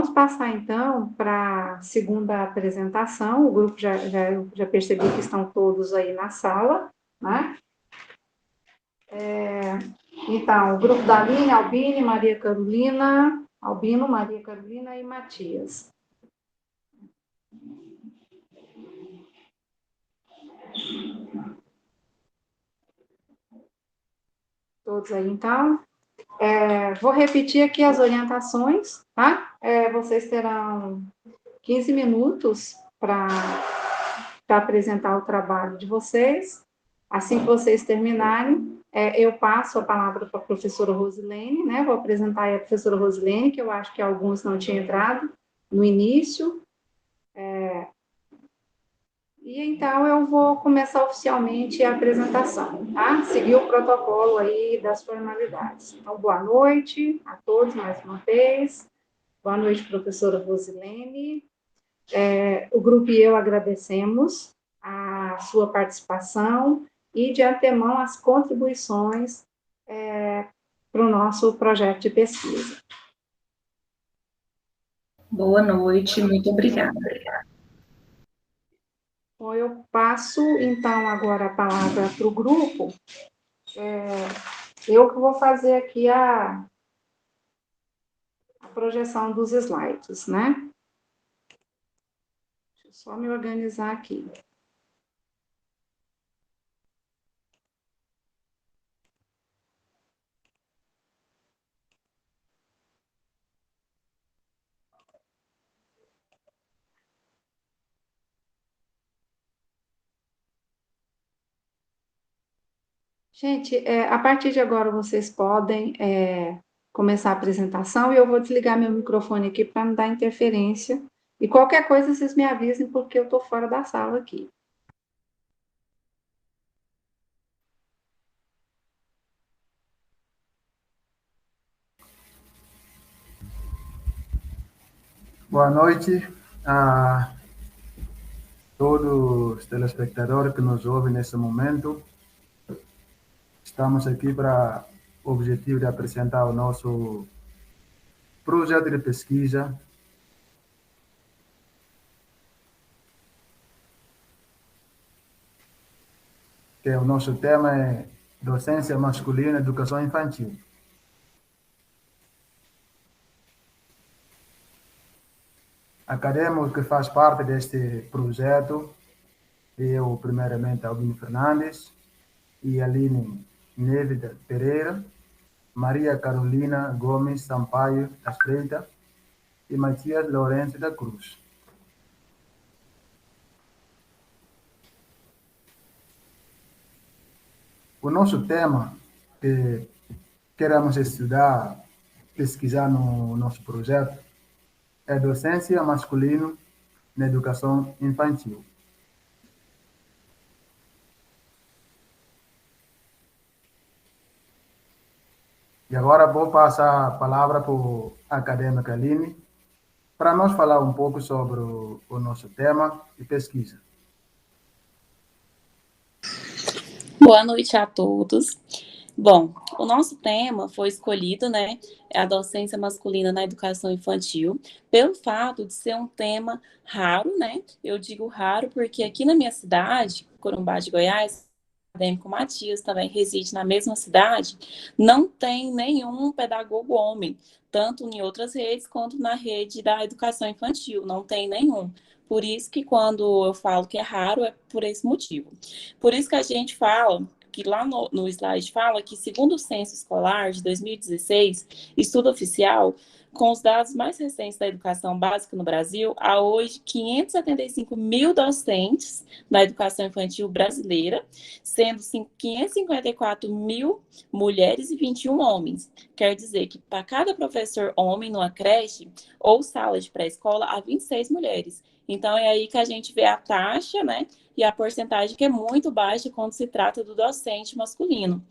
Vamos passar, então, para a segunda apresentação. O grupo já percebi que estão todos aí na sala, né? Então, o grupo da Aline, Albine, Maria Carolina, Albino, Maria Carolina e Matias. Todos aí, então. Vou repetir aqui as orientações, tá? Vocês terão 15 minutos para apresentar o trabalho de vocês. Assim que vocês terminarem, eu passo a palavra para a professora Rosilene, né? Vou apresentar aí a professora Rosilene, que eu acho que alguns não tinham entrado no início. E então eu vou começar oficialmente a apresentação, tá? Seguir o protocolo aí das formalidades. Então, boa noite a todos mais uma vez. Boa noite, professora Rosilene. O grupo e eu agradecemos a sua participação e, de antemão, as contribuições para o nosso projeto de pesquisa. Boa noite, muito obrigada. Bom, eu passo, então, agora a palavra para o grupo. Eu que vou fazer aqui a projeção dos slides, né? Deixa eu só me organizar aqui. Gente, a partir de agora vocês podem começar a apresentação e eu vou desligar meu microfone aqui para não dar interferência. E qualquer coisa vocês me avisem, porque eu estou fora da sala aqui. Boa noite a todos os telespectadores que nos ouvem nesse momento. Estamos aqui para o objetivo de apresentar o nosso projeto de pesquisa que o nosso tema é docência masculina e educação infantil. Acadêmico que faz parte deste projeto, eu, primeiramente, Albino Fernandes, e Aline Neves Pereira, Maria Carolina Gomes Sampaio da Freitas e Matias Lourenço da Cruz. O nosso tema que queremos estudar, pesquisar no nosso projeto, é docência masculina na educação infantil. E agora vou passar a palavra para a acadêmica Aline, para nós falar um pouco sobre o nosso tema e pesquisa. Boa noite a todos. Bom, o nosso tema foi escolhido, né, a docência masculina na educação infantil, pelo fato de ser um tema raro, né? Eu digo raro porque aqui na minha cidade, Corumbá de Goiás, o acadêmico Matias também reside na mesma cidade, não tem nenhum pedagogo homem, tanto em outras redes quanto na rede da educação infantil, não tem nenhum. Por isso que quando eu falo que é raro, é por esse motivo. Por isso que a gente fala, que lá no slide fala que, segundo o censo escolar de 2016, estudo oficial, com os dados mais recentes da educação básica no Brasil, há hoje 575 mil docentes na educação infantil brasileira, sendo 554 mil mulheres e 21 homens. Quer dizer que para cada professor homem numa creche ou sala de pré-escola, há 26 mulheres. Então, é aí que a gente vê a taxa, né, e a porcentagem que é muito baixa quando se trata do docente masculino.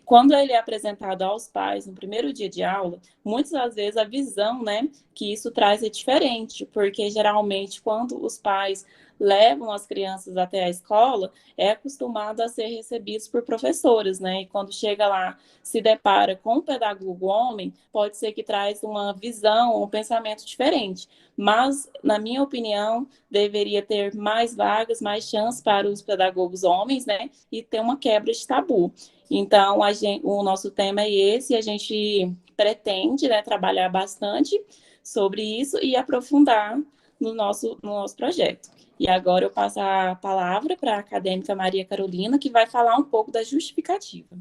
Quando ele é apresentado aos pais no primeiro dia de aula, muitas das vezes a visão, né, que isso traz é diferente, porque geralmente quando os pais levam as crianças até a escola é acostumado a ser recebidos por professores, né? E quando chega lá, se depara com um pedagogo homem, pode ser que traz uma visão, um pensamento diferente. Mas, na minha opinião, deveria ter mais vagas, mais chances para os pedagogos homens, né? E ter uma quebra de tabu. Então, o nosso tema é esse, e a gente pretende, né, trabalhar bastante sobre isso e aprofundar no nosso projeto. E agora eu passo a palavra para a acadêmica Maria Carolina, que vai falar um pouco da justificativa.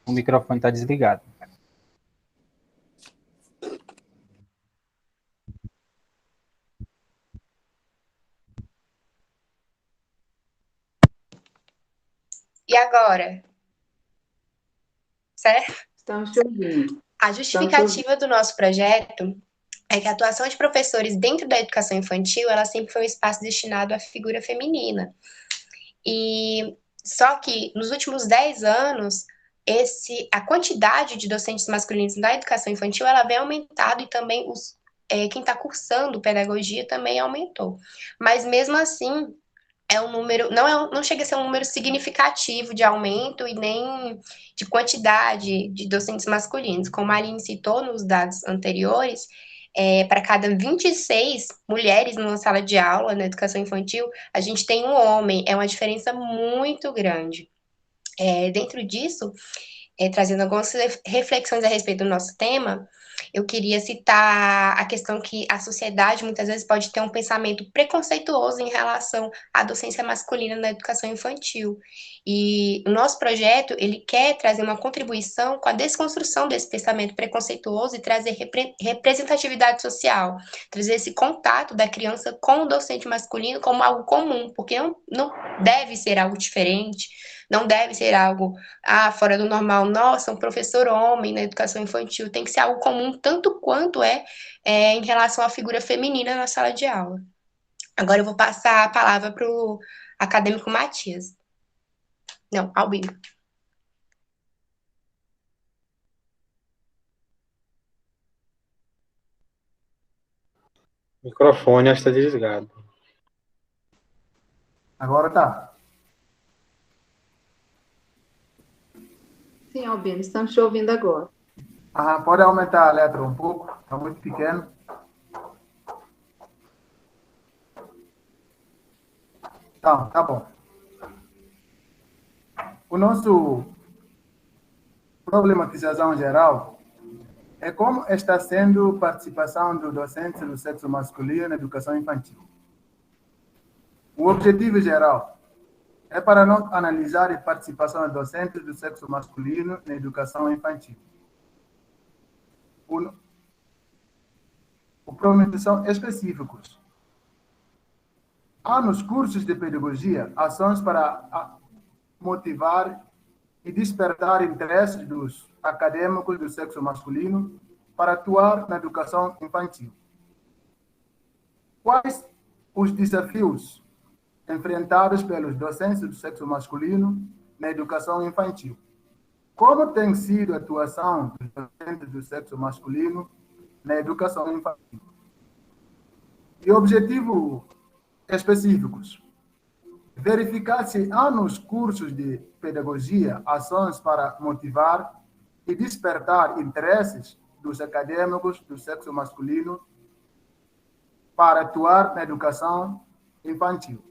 O microfone está desligado. E agora? Certo? Estamos te ouvindo. A justificativa do nosso projeto é que a atuação de professores dentro da educação infantil, ela sempre foi um espaço destinado à figura feminina. E só que nos últimos 10 anos, a quantidade de docentes masculinos na educação infantil, ela vem aumentado, e também quem está cursando pedagogia também aumentou. Mas mesmo assim, é um número, não chega a ser um número significativo de aumento e nem de quantidade de docentes masculinos. Como a Aline citou nos dados anteriores, para cada 26 mulheres numa sala de aula na educação infantil, a gente tem um homem. É uma diferença muito grande. Dentro disso, trazendo algumas reflexões a respeito do nosso tema, eu queria citar a questão que a sociedade muitas vezes pode ter um pensamento preconceituoso em relação à docência masculina na educação infantil. E o nosso projeto, ele quer trazer uma contribuição com a desconstrução desse pensamento preconceituoso e trazer representatividade social, trazer esse contato da criança com o docente masculino como algo comum, porque não deve ser algo diferente, não deve ser algo fora do normal. Nossa, um professor homem na educação infantil. Tem que ser algo comum, tanto quanto em relação à figura feminina na sala de aula. Agora eu vou passar a palavra para o acadêmico Matias. Não, Albino. O microfone está desligado. Agora tá. Sim, Albino, estamos te ouvindo agora. Pode aumentar a letra um pouco, está muito pequeno. Tá bom. O nosso problematização geral é como está sendo a participação do docente do sexo masculino na educação infantil. O objetivo geral é para não analisar a participação de docentes do sexo masculino na educação infantil. O problematização específicos. Há nos cursos de pedagogia ações para motivar e despertar interesses dos acadêmicos do sexo masculino para atuar na educação infantil. Quais os desafios enfrentados pelos docentes do sexo masculino na educação infantil? Como tem sido a atuação dos docentes do sexo masculino na educação infantil? E objetivos específicos. Verificar se há nos cursos de pedagogia ações para motivar e despertar interesses dos acadêmicos do sexo masculino para atuar na educação infantil.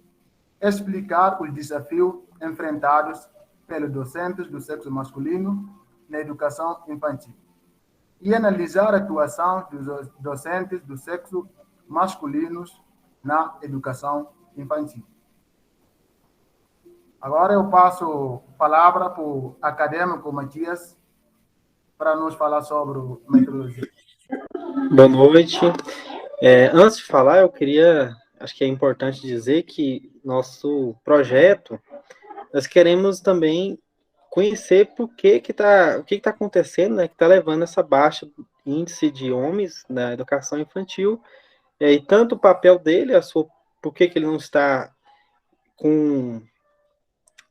Explicar os desafios enfrentados pelos docentes do sexo masculino na educação infantil. E analisar a atuação dos docentes do sexo masculinos na educação infantil. Agora eu passo a palavra para o acadêmico Matias para nos falar sobre metodologia. Boa noite. Antes de falar, acho que é importante dizer que nosso projeto, nós queremos também conhecer o que está acontecendo, né, que está levando essa baixa índice de homens na educação infantil, e tanto o papel dele, por que ele não está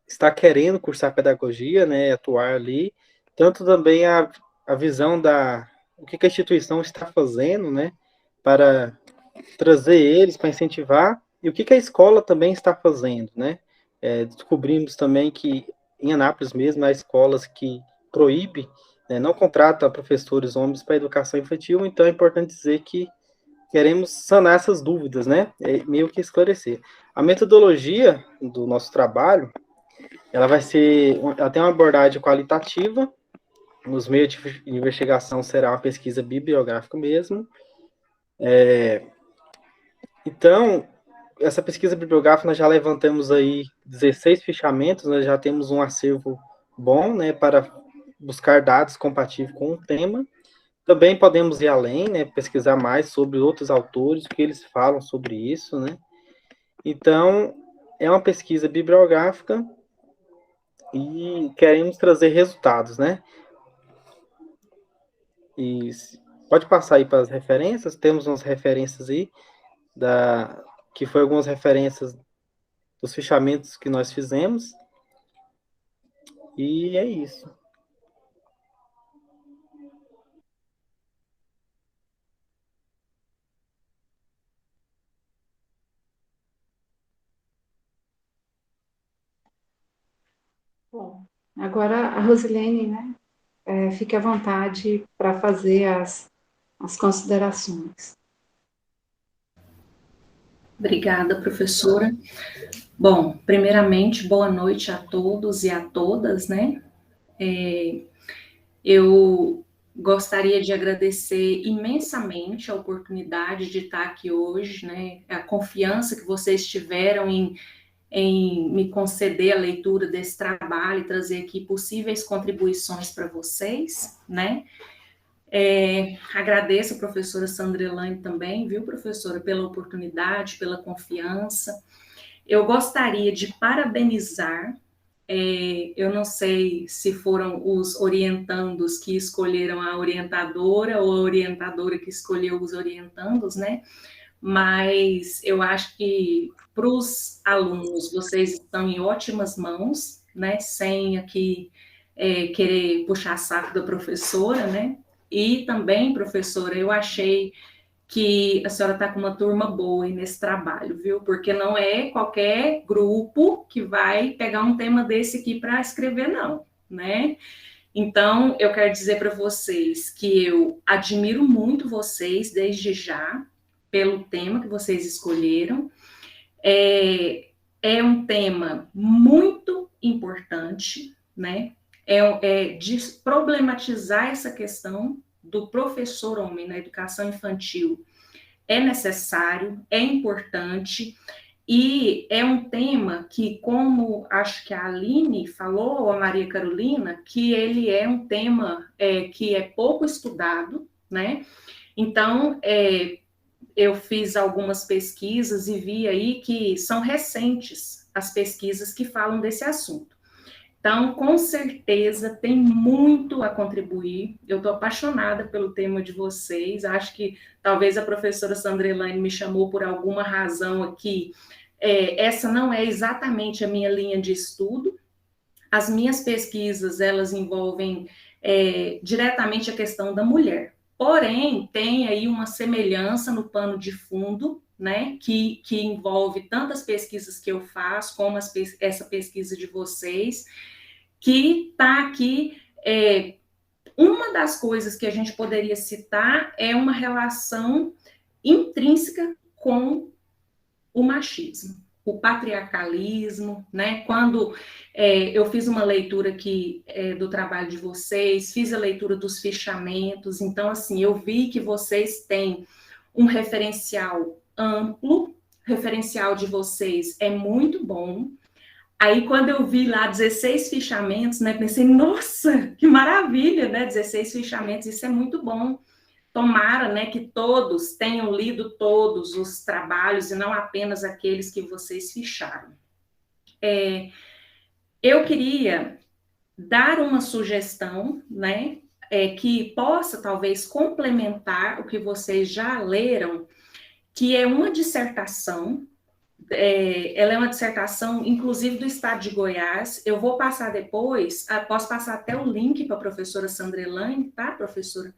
está querendo cursar pedagogia, né, atuar ali, tanto também a visão o que a instituição está fazendo, né, para trazer eles, para incentivar, e o que a escola também está fazendo, né. Descobrimos também que em Anápolis mesmo há escolas que proíbem, né, não contratam professores homens para educação infantil, então é importante dizer que queremos sanar essas dúvidas, né, meio que esclarecer. A metodologia do nosso trabalho, ela tem uma abordagem qualitativa, nos meios de investigação será uma pesquisa bibliográfica mesmo. Então, essa pesquisa bibliográfica nós já levantamos aí 16 fichamentos, nós já temos um acervo bom, né, para buscar dados compatíveis com o tema. Também podemos ir além, né, pesquisar mais sobre outros autores, o que eles falam sobre isso, né. Então, é uma pesquisa bibliográfica e queremos trazer resultados, né. E pode passar aí para as referências, temos umas referências aí, que foi algumas referências dos fichamentos que nós fizemos, e é isso. Bom, agora a Rosilene, né, fique à vontade para fazer as considerações. Obrigada, professora. Bom, primeiramente, boa noite a todos e a todas, né? Eu gostaria de agradecer imensamente a oportunidade de estar aqui hoje, né? A confiança que vocês tiveram em me conceder a leitura desse trabalho e trazer aqui possíveis contribuições para vocês, né? Agradeço a professora Sandra Elaine também, viu, professora, pela oportunidade, pela confiança. Eu gostaria de parabenizar, eu não sei se foram os orientandos que escolheram a orientadora ou a orientadora que escolheu os orientandos, né? Mas eu acho que para os alunos vocês estão em ótimas mãos, né? Sem aqui querer puxar saco da professora, né? E também, professora, eu achei que a senhora está com uma turma boa aí nesse trabalho, viu? Porque não é qualquer grupo que vai pegar um tema desse aqui para escrever, não, né? Então, eu quero dizer para vocês que eu admiro muito vocês desde já, pelo tema que vocês escolheram. É um tema muito importante, né? De problematizar essa questão do professor homem na educação infantil. É necessário, é importante, e é um tema que, como acho que a Aline falou, ou a Maria Carolina, que ele é um tema que é pouco estudado, né? Então, eu fiz algumas pesquisas e vi aí que são recentes as pesquisas que falam desse assunto. Então, com certeza, tem muito a contribuir. Eu estou apaixonada pelo tema de vocês. Acho que talvez a professora Sandra Elaine me chamou por alguma razão aqui. Essa não é exatamente a minha linha de estudo. As minhas pesquisas, elas envolvem diretamente a questão da mulher. Porém, tem aí uma semelhança no pano de fundo, né, que envolve tantas pesquisas que eu faço, como essa pesquisa de vocês, que está aqui. Uma das coisas que a gente poderia citar é uma relação intrínseca com o machismo, o patriarcalismo, né? Quando eu fiz uma leitura aqui do trabalho de vocês, fiz a leitura dos fichamentos, então, assim, eu vi que vocês têm um referencial amplo, o referencial de vocês é muito bom. Aí, quando eu vi lá 16 fichamentos, né, pensei, nossa, que maravilha, né, 16 fichamentos, isso é muito bom. Tomara, né, que todos tenham lido todos os trabalhos e não apenas aqueles que vocês ficharam. Eu queria dar uma sugestão, né, que possa talvez complementar o que vocês já leram, que é uma dissertação ela é uma dissertação, inclusive, do estado de Goiás. Eu vou passar depois, posso passar até o link para a professora Sandra Elaine, tá, professora?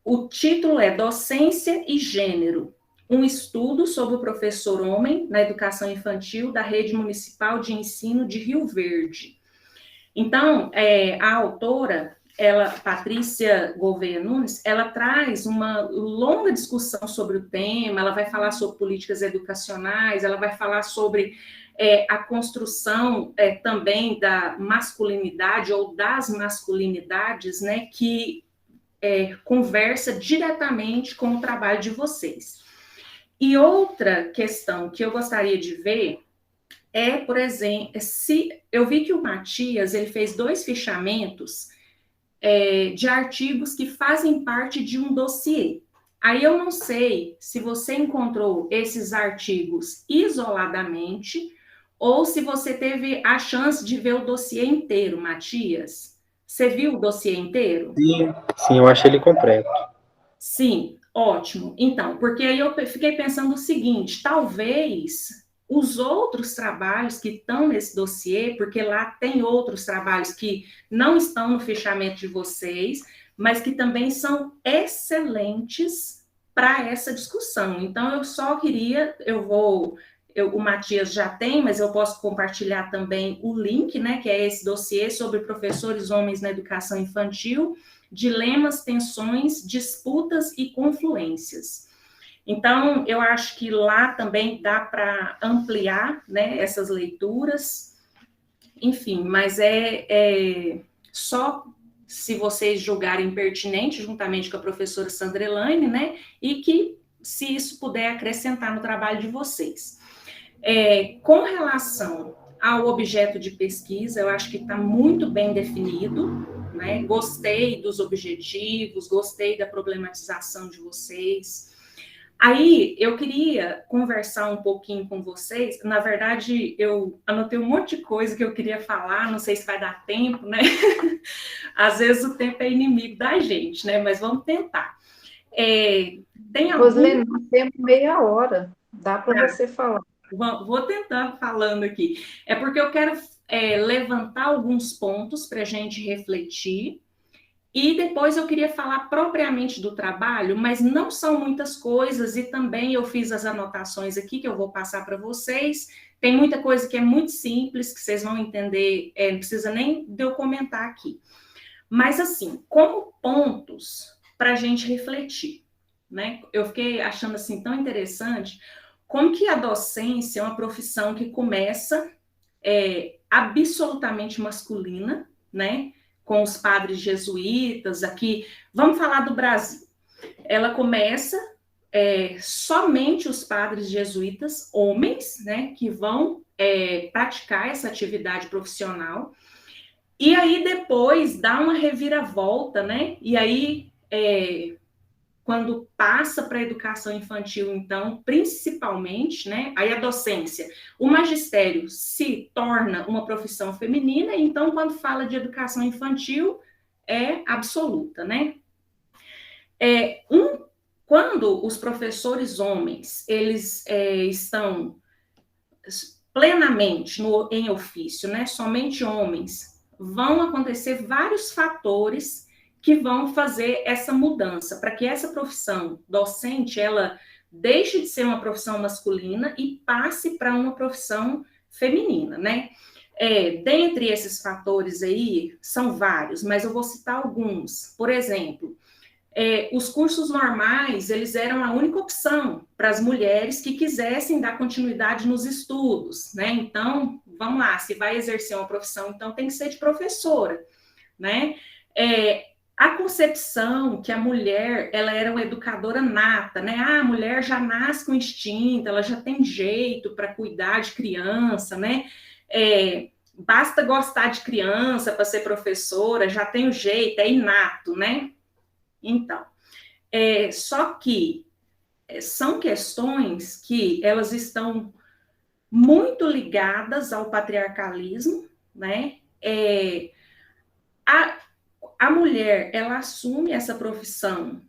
O título é Docência e Gênero, um estudo sobre o professor homem na educação infantil da Rede Municipal de Ensino de Rio Verde. Então, a autora, Patrícia Gouveia Nunes, ela traz uma longa discussão sobre o tema, ela vai falar sobre políticas educacionais, ela vai falar sobre a construção também da masculinidade ou das masculinidades, né, que conversa diretamente com o trabalho de vocês. E outra questão que eu gostaria de ver por exemplo, eu vi que o Matias, ele fez 2 fichamentos de artigos que fazem parte de um dossiê. Aí eu não sei se você encontrou esses artigos isoladamente ou se você teve a chance de ver o dossiê inteiro, Matias. Você viu o dossiê inteiro? Sim, eu achei ele completo. Sim, ótimo. Então, porque aí eu fiquei pensando o seguinte, talvez os outros trabalhos que estão nesse dossiê, porque lá tem outros trabalhos que não estão no fichamento de vocês, mas que também são excelentes para essa discussão. Então, eu só queria, o Matias já tem, mas eu posso compartilhar também o link, né, que é esse dossiê sobre professores homens na educação infantil, dilemas, tensões, disputas e confluências. Então, eu acho que lá também dá para ampliar, né, essas leituras, enfim, mas só se vocês julgarem pertinente, juntamente com a professora Sandra Elaine, né, e que se isso puder acrescentar no trabalho de vocês. Com relação ao objeto de pesquisa, eu acho que está muito bem definido, né, gostei dos objetivos, gostei da problematização de vocês. Aí, eu queria conversar um pouquinho com vocês. Na verdade, eu anotei um monte de coisa que eu queria falar, não sei se vai dar tempo, né? Às vezes o tempo é inimigo da gente, né? Mas vamos tentar. Rosilene, nós temos meia hora, dá para você falar. Vou tentar falando aqui. É porque eu quero levantar alguns pontos para a gente refletir. E depois eu queria falar propriamente do trabalho, mas não são muitas coisas, e também eu fiz as anotações aqui que eu vou passar para vocês. Tem muita coisa que é muito simples, que vocês vão entender, não precisa nem de eu comentar aqui. Mas, assim, como pontos para a gente refletir, né? Eu fiquei achando, assim, tão interessante como que a docência é uma profissão que começa absolutamente masculina, né? Com os padres jesuítas aqui, vamos falar do Brasil. Ela começa somente os padres jesuítas, homens, né, que vão praticar essa atividade profissional, e aí depois dá uma reviravolta, né, e aí quando passa para a educação infantil, então, principalmente, né, aí a docência, o magistério se torna uma profissão feminina, então, quando fala de educação infantil, é absoluta, né? Quando os professores homens, eles estão plenamente em ofício, né, somente homens, vão acontecer vários fatores que vão fazer essa mudança, para que essa profissão docente, ela deixe de ser uma profissão masculina e passe para uma profissão feminina, né? Dentre esses fatores aí, são vários, mas eu vou citar alguns. Por exemplo, os cursos normais, eles eram a única opção para as mulheres que quisessem dar continuidade nos estudos, né? Então, vamos lá, se vai exercer uma profissão, então tem que ser de professora, né? A concepção que a mulher, ela era uma educadora nata, né? A mulher já nasce com instinto, ela já tem jeito para cuidar de criança, né? Basta gostar de criança para ser professora, já tem o jeito, é inato, né? Então, só que são questões que elas estão muito ligadas ao patriarcalismo, né? A mulher, ela assume essa profissão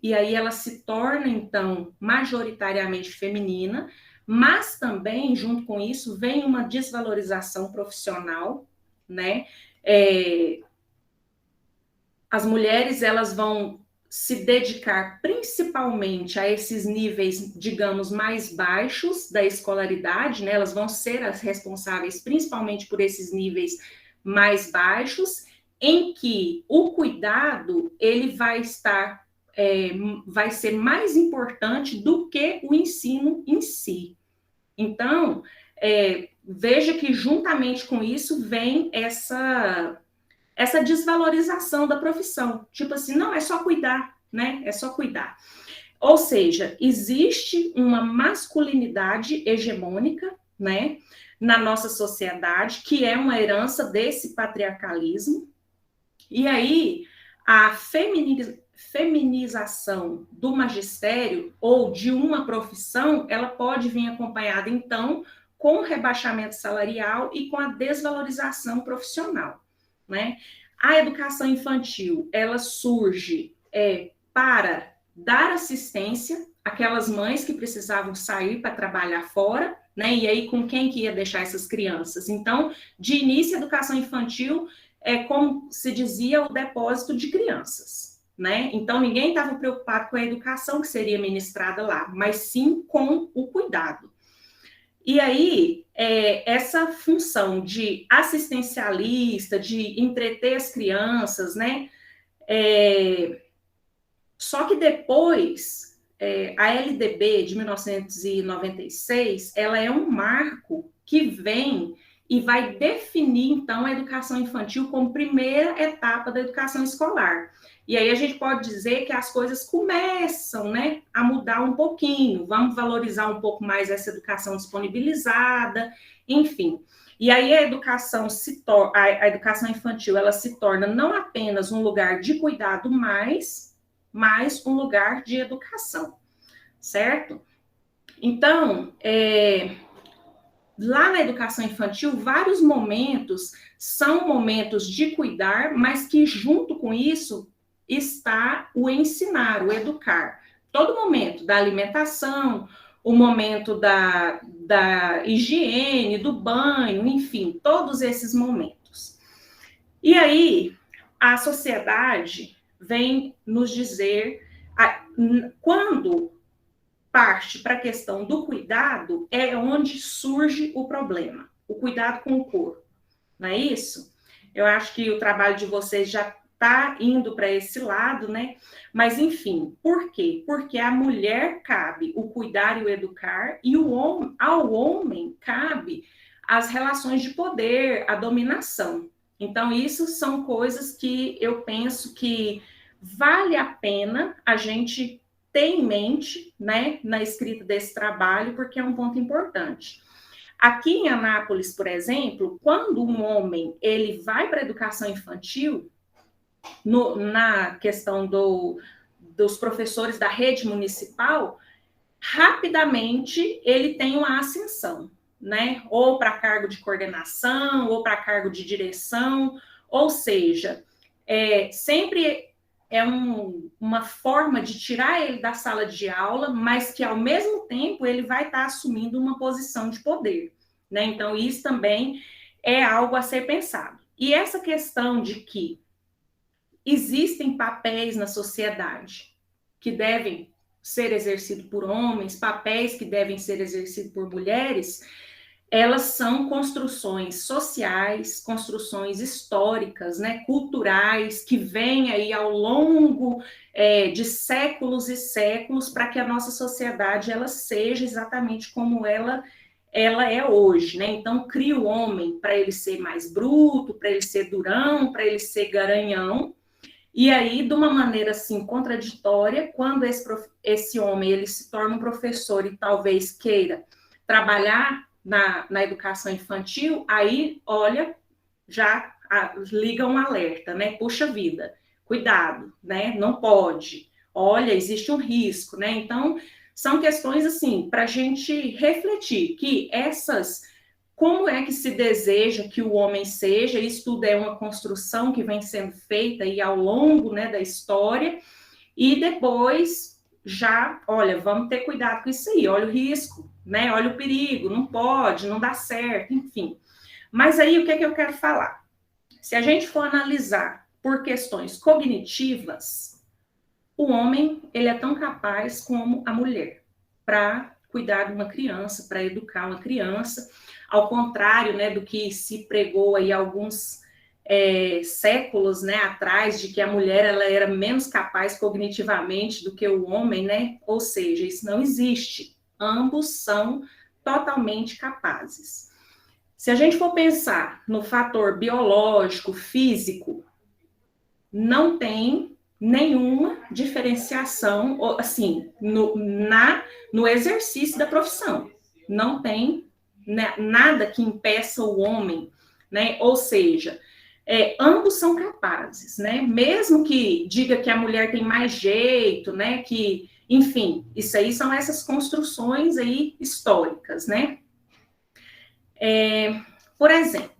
e aí ela se torna, então, majoritariamente feminina, mas também, junto com isso, vem uma desvalorização profissional, né? As mulheres, elas vão se dedicar principalmente a esses níveis, digamos, mais baixos da escolaridade, né? Elas vão ser as responsáveis principalmente por esses níveis mais baixos, em que o cuidado, ele vai estar, vai ser mais importante do que o ensino em si. Então, veja que juntamente com isso vem essa desvalorização da profissão. Tipo assim, não, é só cuidar, né? É só cuidar. Ou seja, existe uma masculinidade hegemônica, né, na nossa sociedade, que é uma herança desse patriarcalismo. E aí, a feminização do magistério ou de uma profissão, ela pode vir acompanhada, então, com o rebaixamento salarial e com a desvalorização profissional, né? A educação infantil, ela surge para dar assistência àquelas mães que precisavam sair para trabalhar fora, né? E aí, com quem que ia deixar essas crianças? Então, de início, a educação infantil é, como se dizia, o depósito de crianças, né? Então, ninguém estava preocupado com a educação que seria ministrada lá, mas sim com o cuidado. E aí, essa função de assistencialista, de entreter as crianças, né? Só que depois, a LDB de 1996, ela é um marco que vem e vai definir, então, a educação infantil como primeira etapa da educação escolar. E aí a gente pode dizer que as coisas começam, né, a mudar um pouquinho, vamos valorizar um pouco mais essa educação disponibilizada, enfim. E aí a educação infantil, ela se torna não apenas um lugar de cuidado mais um lugar de educação, certo? Então, lá na educação infantil, vários momentos são momentos de cuidar, mas que junto com isso está o ensinar, o educar. Todo momento da alimentação, o momento da higiene, do banho, enfim, todos esses momentos. E aí, a sociedade vem nos dizer, quando parte para a questão do cuidado, é onde surge o problema, o cuidado com o corpo, não é isso? Eu acho que o trabalho de vocês já está indo para esse lado, né? Mas, enfim, por quê? Porque a mulher cabe o cuidar e o educar, e ao homem cabe as relações de poder, a dominação. Então, isso são coisas que eu penso que vale a pena a gente ter em mente, né, na escrita desse trabalho, porque é um ponto importante. Aqui em Anápolis, por exemplo, quando um homem ele vai para a educação infantil, na questão dos professores da rede municipal, rapidamente ele tem uma ascensão, né? Ou para cargo de coordenação, ou para cargo de direção, ou seja, sempre é uma forma de tirar ele da sala de aula, mas que, ao mesmo tempo, ele vai estar assumindo uma posição de poder, né? Então, isso também é algo a ser pensado. E essa questão de que existem papéis na sociedade que devem ser exercidos por homens, papéis que devem ser exercidos por mulheres, elas são construções sociais, construções históricas, né, culturais, que vêm aí ao longo de séculos e séculos para que a nossa sociedade ela seja exatamente como ela é hoje, né? Então, cria o homem para ele ser mais bruto, para ele ser durão, para ele ser garanhão, e aí, de uma maneira assim contraditória, quando esse homem ele se torna um professor e talvez queira trabalhar na educação infantil, aí, olha, já liga um alerta, né? Puxa vida, cuidado, né? Não pode. Olha, existe um risco, né? Então, são questões, assim, para a gente refletir que como é que se deseja que o homem seja, isso tudo é uma construção que vem sendo feita aí ao longo, né, da história, e depois já, olha, vamos ter cuidado com isso aí, olha o risco, né? Olha o perigo, não pode, não dá certo, enfim. Mas aí, o que é que eu quero falar? Se a gente for analisar por questões cognitivas, o homem, ele é tão capaz como a mulher para cuidar de uma criança, para educar uma criança, ao contrário, né, do que se pregou aí alguns séculos, né, atrás, de que a mulher ela era menos capaz cognitivamente do que o homem, né? Ou seja, isso não existe. Ambos são totalmente capazes. Se a gente for pensar no fator biológico, físico, não tem nenhuma diferenciação, assim, no exercício da profissão. Não tem, né, nada que impeça o homem, né? Ou seja, ambos são capazes, né? Mesmo que diga que a mulher tem mais jeito, né? Que, enfim, isso aí são essas construções aí históricas, né? Por exemplo,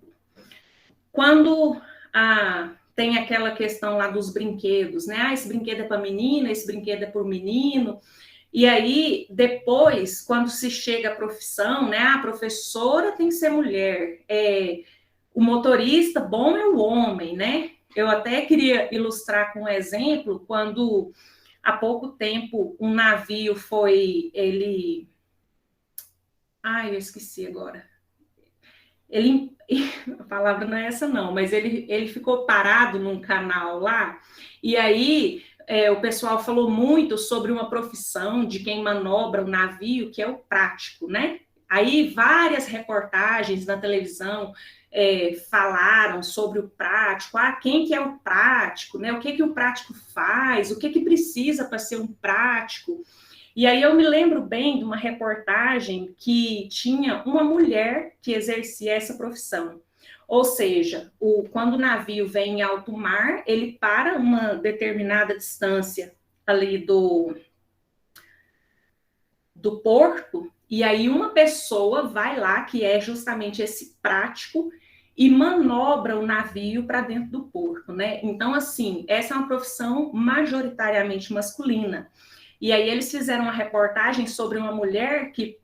quando tem aquela questão lá dos brinquedos, né? Esse brinquedo é para menina, esse brinquedo é para o menino. E aí, depois, quando se chega à profissão, né? A professora tem que ser mulher, o motorista bom é o homem, né? Eu até queria ilustrar com um exemplo, quando há pouco tempo um navio eu esqueci agora. A palavra não é essa não, mas ele ficou parado num canal lá, e aí o pessoal falou muito sobre uma profissão de quem manobra o navio, que é o prático, né? Aí várias reportagens na televisão falaram sobre o prático, quem que é o prático, né? O que o prático faz, o que precisa para ser um prático. E aí eu me lembro bem de uma reportagem que tinha uma mulher que exercia essa profissão. Ou seja, quando o navio vem em alto mar, ele para uma determinada distância ali do porto, e aí uma pessoa vai lá, que é justamente esse prático, e manobra o navio para dentro do porto, né? Então, assim, essa é uma profissão majoritariamente masculina. E aí eles fizeram uma reportagem sobre uma mulher que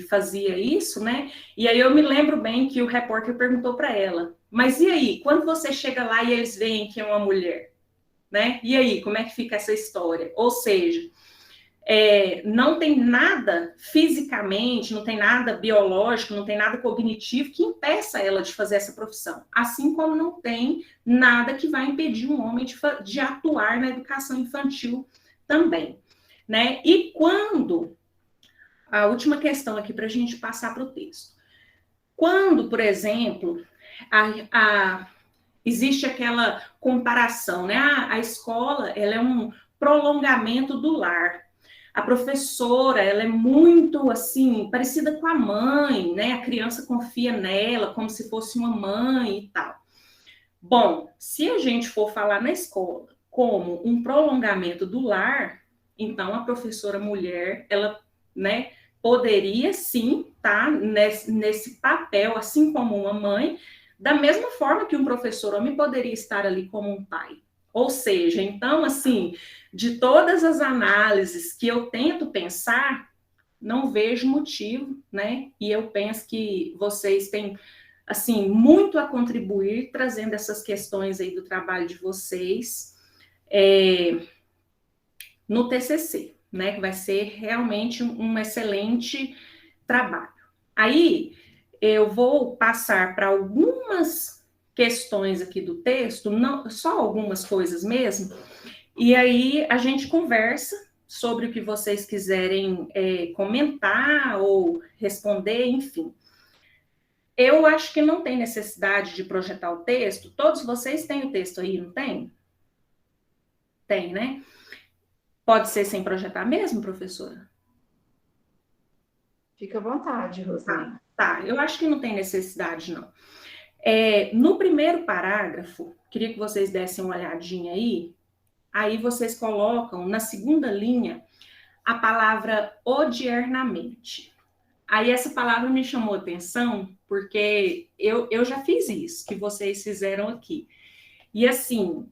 fazia isso, né? E aí eu me lembro bem que o repórter perguntou para ela, mas e aí, quando você chega lá e eles veem que é uma mulher, né? E aí, como é que fica essa história? Ou seja, não tem nada fisicamente, não tem nada biológico, não tem nada cognitivo que impeça ela de fazer essa profissão. Assim como não tem nada que vai impedir um homem de atuar na educação infantil também, né? E quando, a última questão aqui para a gente passar para o texto, quando, por exemplo, existe aquela comparação, né? A escola, ela é um prolongamento do lar. A professora, ela é muito, assim, parecida com a mãe, né? A criança confia nela como se fosse uma mãe e tal. Bom, se a gente for falar na escola como um prolongamento do lar, então a professora mulher, ela, né, poderia sim estar nesse papel, assim como uma mãe, da mesma forma que um professor homem poderia estar ali como um pai. Ou seja, então, assim, de todas as análises que eu tento pensar, não vejo motivo, né? E eu penso que vocês têm, assim, muito a contribuir, trazendo essas questões aí do trabalho de vocês no TCC, né? Que vai ser realmente um excelente trabalho. Aí, eu vou passar para algumas questões aqui do texto, não, só algumas coisas mesmo, e aí a gente conversa sobre o que vocês quiserem comentar ou responder, enfim. Eu acho que não tem necessidade de projetar o texto. Todos vocês têm o texto aí, não tem? Tem, né? Pode ser sem projetar mesmo, professora? Fica à vontade, Rosane. Tá, eu acho que não tem necessidade, não. No primeiro parágrafo, queria que vocês dessem uma olhadinha aí vocês colocam na segunda linha a palavra odiernamente. Aí essa palavra me chamou a atenção, porque eu já fiz isso, que vocês fizeram aqui. E assim,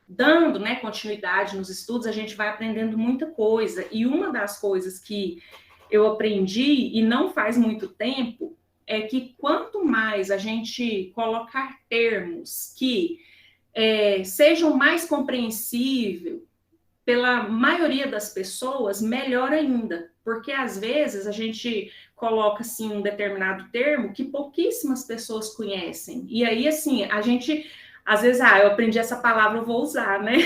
dando, né, continuidade nos estudos, a gente vai aprendendo muita coisa. E uma das coisas que eu aprendi, e não faz muito tempo, é que quanto mais a gente colocar termos que sejam mais compreensíveis pela maioria das pessoas, melhor ainda. Porque, às vezes, a gente coloca, assim, um determinado termo que pouquíssimas pessoas conhecem. E aí, assim, a gente... Às vezes, eu aprendi essa palavra, eu vou usar, né?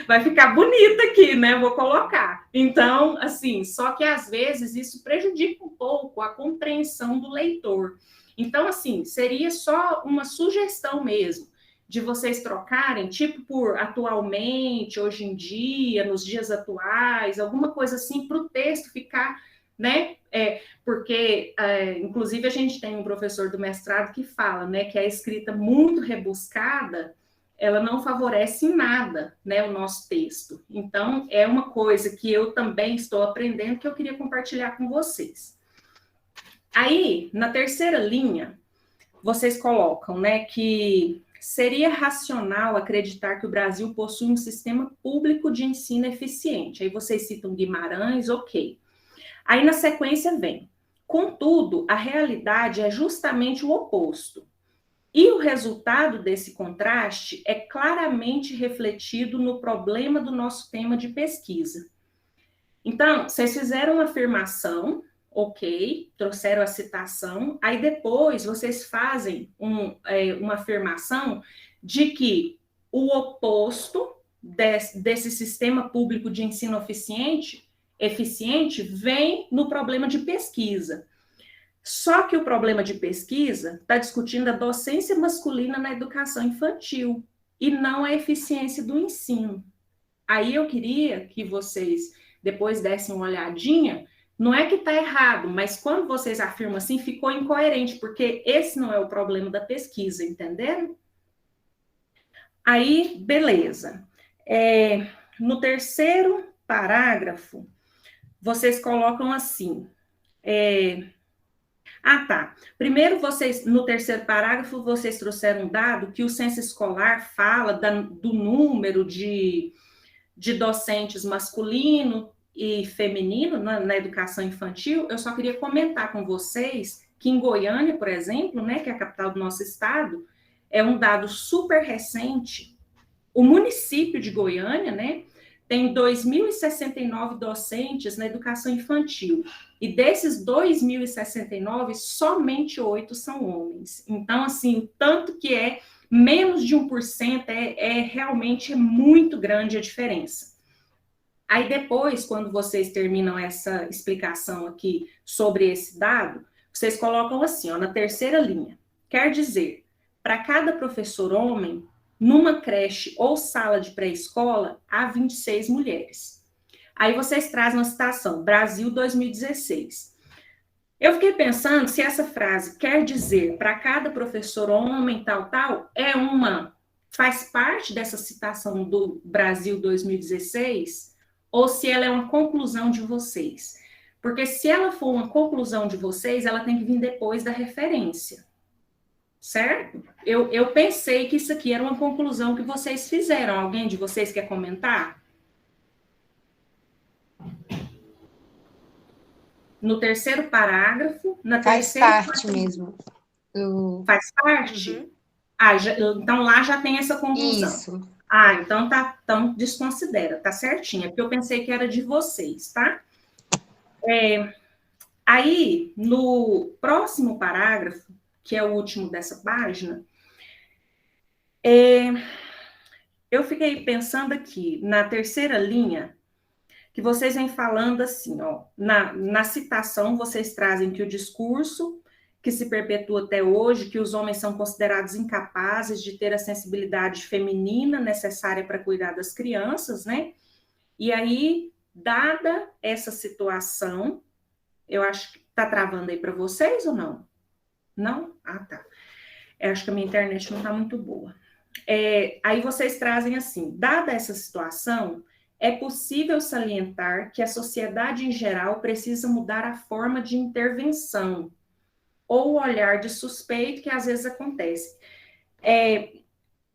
Vai ficar bonita aqui, né? Vou colocar. Então, assim, só que às vezes isso prejudica um pouco a compreensão do leitor. Então, assim, seria só uma sugestão mesmo, de vocês trocarem, tipo por atualmente, hoje em dia, nos dias atuais, alguma coisa assim, para o texto ficar, né? Porque, inclusive, a gente tem um professor do mestrado que fala, né, que a escrita muito rebuscada, ela não favorece em nada, né, o nosso texto. Então, é uma coisa que eu também estou aprendendo, que eu queria compartilhar com vocês. Aí, na terceira linha, vocês colocam, né, que seria racional acreditar que o Brasil possui um sistema público de ensino eficiente. Aí vocês citam Guimarães, ok. Aí, na sequência, vem: contudo, a realidade é justamente o oposto. E o resultado desse contraste é claramente refletido no problema do nosso tema de pesquisa. Então, vocês fizeram uma afirmação, ok, trouxeram a citação, aí depois vocês fazem uma afirmação de que o oposto desse sistema público de ensino eficiente vem no problema de pesquisa. Só que o problema de pesquisa está discutindo a docência masculina na educação infantil e não a eficiência do ensino. Aí eu queria que vocês depois dessem uma olhadinha, não é que está errado, mas quando vocês afirmam assim, ficou incoerente, porque esse não é o problema da pesquisa, entenderam? Aí, beleza. No terceiro parágrafo, vocês colocam assim... tá. Primeiro, no terceiro parágrafo, vocês trouxeram um dado que o censo escolar fala do número de docentes masculino e feminino na educação infantil. Eu só queria comentar com vocês que em Goiânia, por exemplo, né, que é a capital do nosso estado, é um dado super recente. O município de Goiânia, né, tem 2.069 docentes na educação infantil. E desses 2.069, somente 8 são homens. Então, assim, o tanto que é menos de 1%, realmente muito grande a diferença. Aí depois, quando vocês terminam essa explicação aqui sobre esse dado, vocês colocam assim, na terceira linha. Quer dizer, para cada professor homem, numa creche ou sala de pré-escola, há 26 mulheres. Aí vocês trazem uma citação, Brasil 2016. Eu fiquei pensando se essa frase quer dizer para cada professor homem, tal, faz parte dessa citação do Brasil 2016, ou se ela é uma conclusão de vocês. Porque se ela for uma conclusão de vocês, ela tem que vir depois da referência. Certo? Eu pensei que isso aqui era uma conclusão que vocês fizeram. Alguém de vocês quer comentar? No terceiro parágrafo, Faz parte mesmo. Faz parte? Uhum. Então lá já tem essa conclusão. Isso. Então desconsidera, tá certinho. É porque eu pensei que era de vocês, tá? Aí, no próximo parágrafo, que é o último dessa página, eu fiquei pensando aqui, na terceira linha, que vocês vêm falando assim, na citação, vocês trazem que o discurso que se perpetua até hoje, que os homens são considerados incapazes de ter a sensibilidade feminina necessária para cuidar das crianças, né? E aí, dada essa situação, eu acho que está travando aí para vocês ou não? Não? Tá. Eu acho que a minha internet não está muito boa. Aí vocês trazem assim, dada essa situação, é possível salientar que a sociedade em geral precisa mudar a forma de intervenção ou o olhar de suspeito que às vezes acontece.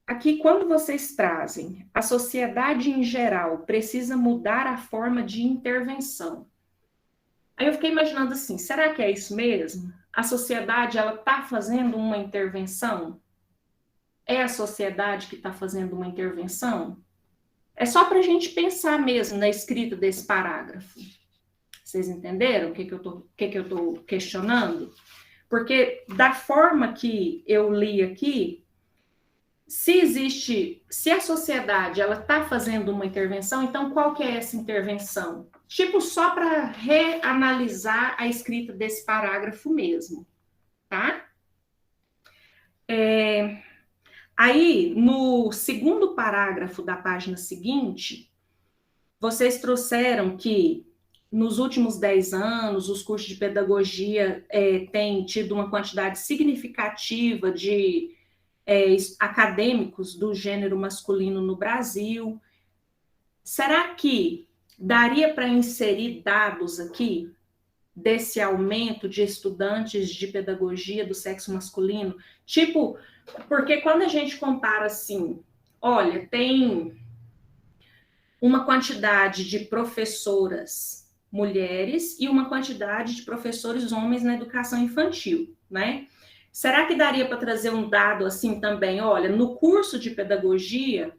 aqui, quando vocês trazem a sociedade em geral precisa mudar a forma de intervenção. Aí eu fiquei imaginando assim, será que é isso mesmo? A sociedade, ela está fazendo uma intervenção? É a sociedade que está fazendo uma intervenção? É só para a gente pensar mesmo na escrita desse parágrafo. Vocês entenderam o que eu estou questionando? Porque da forma que eu li aqui, se a sociedade ela está fazendo uma intervenção, então qual que é essa intervenção? Tipo, só para reanalisar a escrita desse parágrafo mesmo, tá? Aí, no segundo parágrafo da página seguinte, vocês trouxeram que nos últimos 10 anos, os cursos de pedagogia têm tido uma quantidade significativa de acadêmicos do gênero masculino no Brasil. Será que daria para inserir dados aqui desse aumento de estudantes de pedagogia do sexo masculino? Tipo, porque quando a gente compara assim, olha, tem uma quantidade de professoras mulheres e uma quantidade de professores homens na educação infantil, né? Será que daria para trazer um dado assim também? Olha, no curso de pedagogia,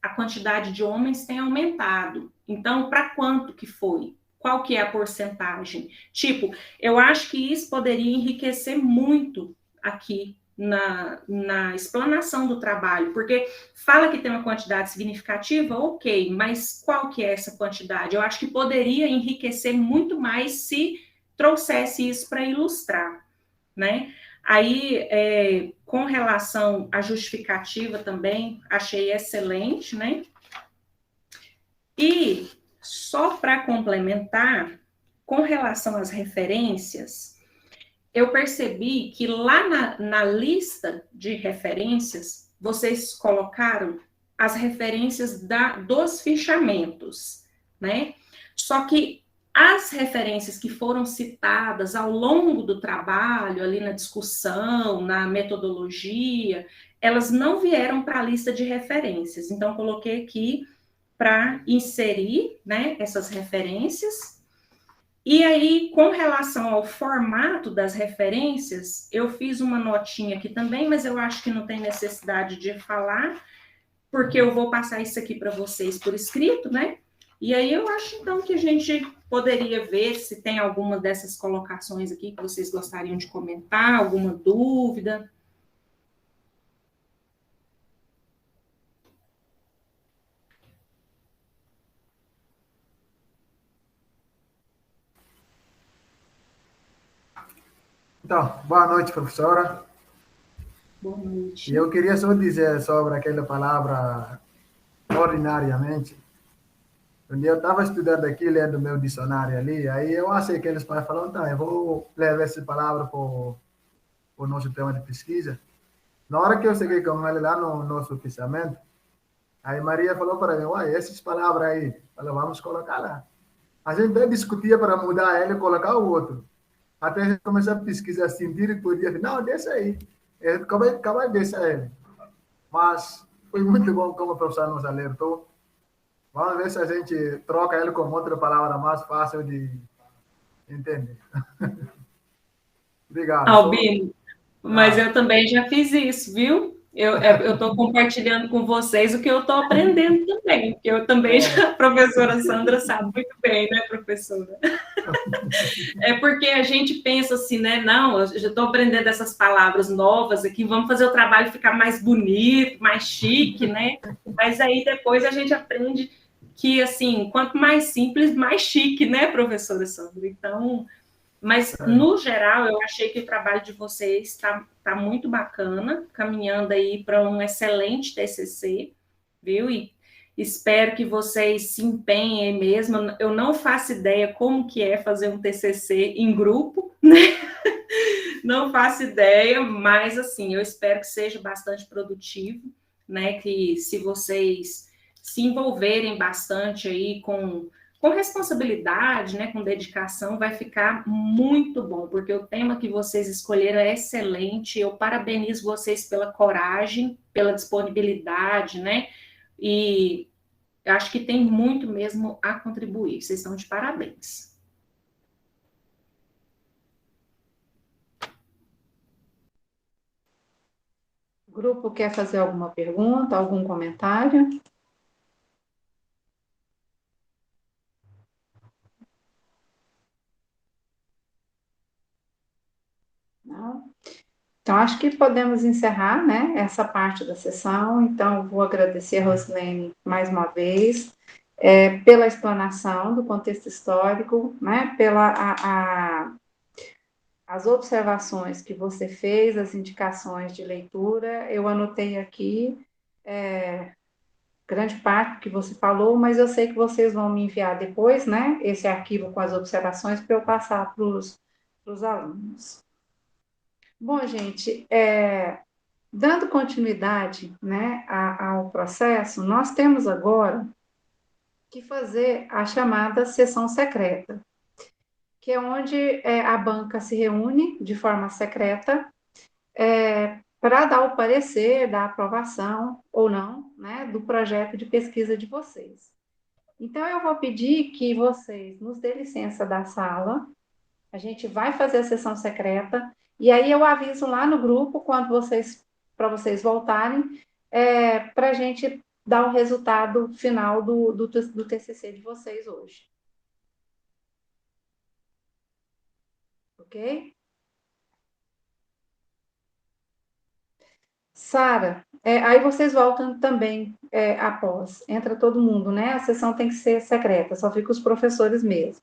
a quantidade de homens tem aumentado. Então, para quanto que foi? Qual que é a porcentagem? Tipo, eu acho que isso poderia enriquecer muito aqui na explanação do trabalho, porque fala que tem uma quantidade significativa, ok, mas qual que é essa quantidade? Eu acho que poderia enriquecer muito mais se trouxesse isso para ilustrar, né? Aí, com relação à justificativa também, achei excelente, né? E só para complementar, com relação às referências, eu percebi que lá na lista de referências, vocês colocaram as referências dos fichamentos, né? Só que as referências que foram citadas ao longo do trabalho, ali na discussão, na metodologia, elas não vieram para a lista de referências. Então, coloquei aqui para inserir, né, essas referências. E aí, com relação ao formato das referências, eu fiz uma notinha aqui também, mas eu acho que não tem necessidade de falar, porque eu vou passar isso aqui para vocês por escrito, né? E aí eu acho, então, que a gente poderia ver se tem alguma dessas colocações aqui que vocês gostariam de comentar, alguma dúvida. Então, boa noite, professora. Boa noite. E eu queria só dizer sobre aquela palavra ordinariamente. Um dia eu estava estudando aqui, lendo meu dicionário ali, aí eu achei que eles falaram, tá, eu vou levar essa palavra para o nosso tema de pesquisa. Na hora que eu cheguei com ele lá no nosso fichamento, aí Maria falou para mim, uai, essas palavras aí, falou, vamos colocar lá. A gente até discutia para mudar ele e colocar o outro. Até a gente começar a pesquisar, sentir e podia, não, deixa aí. A gente acaba de deixar ele. Mas foi muito bom como o professor nos alertou. Vamos ver se a gente troca ele com outra palavra mais fácil de entender. Obrigado. Albino, mas eu também já fiz isso, viu? Eu estou compartilhando com vocês o que eu estou aprendendo também, porque eu também a professora Sandra sabe muito bem, né, professora? É porque a gente pensa assim, né, não, eu já estou aprendendo essas palavras novas aqui, vamos fazer o trabalho ficar mais bonito, mais chique, né? Mas aí depois a gente aprende que, assim, quanto mais simples, mais chique, né, professora Sandra? Então... Mas, no geral, eu achei que o trabalho de vocês está muito bacana, caminhando aí para um excelente TCC, viu? E espero que vocês se empenhem mesmo. Eu não faço ideia como que é fazer um TCC em grupo, né? Não faço ideia, mas, assim, eu espero que seja bastante produtivo, né? Que se vocês se envolverem bastante aí com com responsabilidade, né, com dedicação, vai ficar muito bom, porque o tema que vocês escolheram é excelente. Eu parabenizo vocês pela coragem, pela disponibilidade, né? E acho que tem muito mesmo a contribuir. Vocês estão de parabéns. O grupo quer fazer alguma pergunta, algum comentário? Não? Então, acho que podemos encerrar, né, essa parte da sessão. Então, vou agradecer a Rosilene mais uma vez, pela explanação do contexto histórico, né, as observações que você fez, as indicações de leitura. Eu anotei aqui grande parte do que você falou, mas eu sei que vocês vão me enviar depois, né, esse arquivo com as observações para eu passar para os alunos. Bom, gente, dando continuidade, né, ao processo, nós temos agora que fazer a chamada sessão secreta, que é onde a banca se reúne de forma secreta para dar o parecer da aprovação ou não, né, do projeto de pesquisa de vocês. Então, eu vou pedir que vocês nos dê licença da sala, a gente vai fazer a sessão secreta, e aí eu aviso lá no grupo, para vocês voltarem, para a gente dar o resultado final do TCC de vocês hoje. Ok? Sara, aí vocês voltam também após. Entra todo mundo, né? A sessão tem que ser secreta, só fica os professores mesmo.